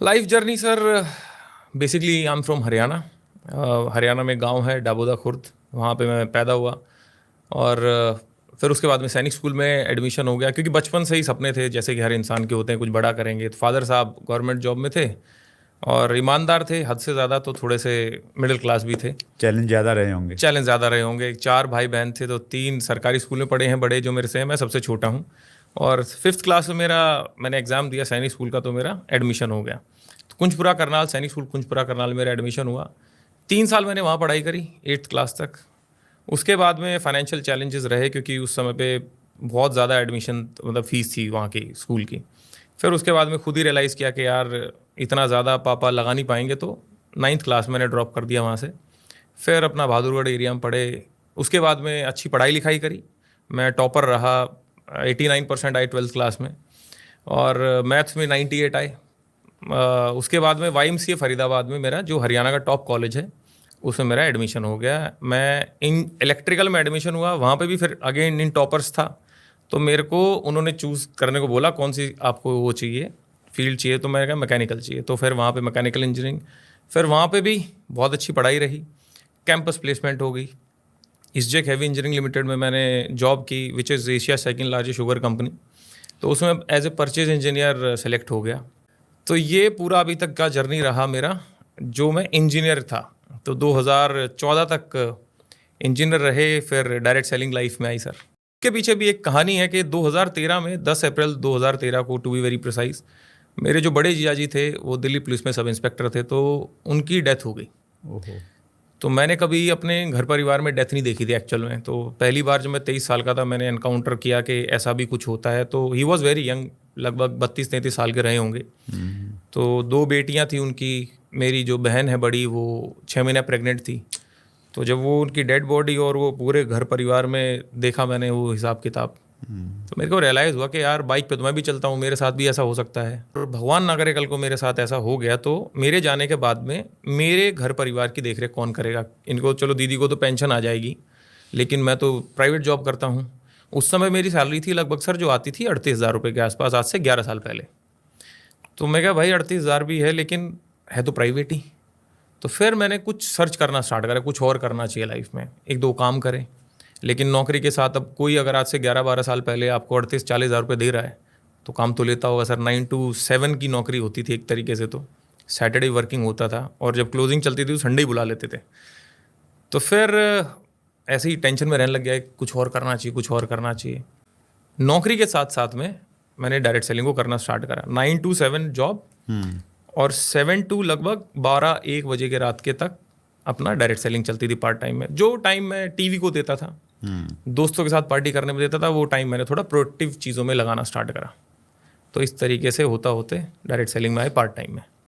Life journey sir, basically I am from Haryana. Haryana में गांव है डाबोदा खुर्द, वहाँ पे मैं पैदा हुआ। और फिर उसके बाद में सैनिक स्कूल में एडमिशन हो गया, क्योंकि बचपन से ही सपने थे जैसे कि हर इंसान के होते हैं, कुछ बड़ा करेंगे। तो फादर साहब गवर्नमेंट जॉब में थे और ईमानदार थे हद से ज़्यादा, तो थोड़े से मिडिल क्लास भी थे। चैलेंज ज़्यादा रहे होंगे। चैलेंज ज़्यादा रहे होंगे। 4 भाई बहन थे, तो 3 सरकारी स्कूल में पढ़े हैं, बड़े जो मेरे से हैं, मैं सबसे छोटा हूँ। और 5th क्लास में मैंने एग्ज़ाम दिया सैनिक स्कूल का, तो मेरा एडमिशन हो गया। तो कुंजपुरा करनाल, सैनिक स्कूल कुंजपुरा करनाल मेरा एडमिशन हुआ। 3 साल मैंने वहाँ पढ़ाई करी, 8th क्लास तक। उसके बाद में फाइनेंशियल चैलेंजेस रहे, क्योंकि उस समय पे बहुत ज़्यादा एडमिशन मतलब फ़ीस थी वहाँ की स्कूल की। फिर उसके बाद में खुद ही रियलाइज़ किया कि यार इतना ज़्यादा पापा लगा नहीं पाएंगे, तो 9th क्लास मैंने ड्रॉप कर दिया वहाँ से। फिर अपना बहादुरगढ़ एरिया में पढ़े। उसके बाद में अच्छी पढ़ाई लिखाई करी, मैं टॉपर रहा। 89% आए 12th क्लास में, और मैथ्स में 98 आए। उसके बाद में YMCA फरीदाबाद में, मेरा जो हरियाणा का टॉप कॉलेज है, उसमें मेरा एडमिशन हो गया। मैं इन इलेक्ट्रिकल में एडमिशन हुआ, वहाँ पे भी फिर अगेन इन टॉपर्स था। तो मेरे को उन्होंने चूज़ करने को बोला कौन सी आपको वो चाहिए, फील्ड चाहिए, तो मैंने कहा मैकेनिकल चाहिए। तो फिर वहाँ पे मैकेनिकल इंजीनियरिंग, फिर वहाँ पे भी बहुत अच्छी पढ़ाई रही, कैंपस प्लेसमेंट हो गई। इसजेक हैवी इंजीनियरिंग लिमिटेड में मैंने जॉब की, which is Asia second largest sugar company. तो उसमें as a purchase engineer select हो गया। तो ये पूरा अभी तक का जर्नी रहा मेरा, जो मैं इंजीनियर था। तो 2014 तक इंजीनियर रहे, फिर डायरेक्ट सेलिंग लाइफ में आई सर। के पीछे भी एक कहानी है कि 2013 में 10 अप्रैल 2013 को, टू बी वेरी प्रिसाइज, मेरे जो बड़े जीजा जी थे वो दिल्ली पुलिस में सब इंस्पेक्टर थे, तो उनकी डेथ हो गई। ओहो। तो मैंने कभी अपने घर परिवार में डेथ नहीं देखी थी एक्चुअल में। तो पहली बार जब मैं 23 साल का था, मैंने एनकाउंटर किया कि ऐसा भी कुछ होता है। तो ही वॉज़ वेरी यंग, लगभग 32-33 साल के रहे होंगे। तो 2 बेटियां थी उनकी। मेरी जो बहन है बड़ी, वो 6 महीने प्रेग्नेंट थी। तो जब वो उनकी डेड बॉडी और वो पूरे घर परिवार में देखा मैंने वो हिसाब किताब, तो मेरे को रियलाइज़ हुआ कि यार बाइक पे तो मैं भी चलता हूँ, मेरे साथ भी ऐसा हो सकता है। और भगवान ना करे कल को मेरे साथ ऐसा हो गया, तो मेरे जाने के बाद में मेरे घर परिवार की देखरेख कौन करेगा। इनको चलो दीदी को तो पेंशन आ जाएगी, लेकिन मैं तो प्राइवेट जॉब करता हूँ। उस समय मेरी सैलरी थी लगभग सर जो आती थी 38,000 रुपये के आसपास, आज से 11 साल पहले। तो मैं कहा भाई 38,000 भी है, लेकिन है तो प्राइवेट ही। तो फिर मैंने कुछ सर्च करना स्टार्ट करा, कुछ और करना चाहिए लाइफ में, 1-2 काम करें। लेकिन नौकरी के साथ अब कोई अगर आज से 11-12 साल पहले आपको 38-40 हज़ार रुपये दे रहा है, तो काम तो लेता होगा सर। 9 to 7 की नौकरी होती थी एक तरीके से, तो सैटरडे वर्किंग होता था, और जब क्लोजिंग चलती थी तो संडे ही बुला लेते थे। तो फिर ऐसे ही टेंशन में रहने लग गया, कुछ और करना चाहिए, कुछ और करना चाहिए। नौकरी के साथ साथ में मैंने डायरेक्ट सेलिंग को करना स्टार्ट करा। 9 to 7 जॉब, और 7 to लगभग 12-1 बजे के रात के तक अपना डायरेक्ट सेलिंग चलती थी पार्ट टाइम में। जो टाइम मैं टीवी को देता था, दोस्तों के साथ पार्टी करने में देता था, वो टाइम मैंने थोड़ा प्रोडक्टिव चीज़ों में लगाना स्टार्ट करा। तो इस तरीके से होता होते डायरेक्ट सेलिंग में आए पार्ट टाइम में।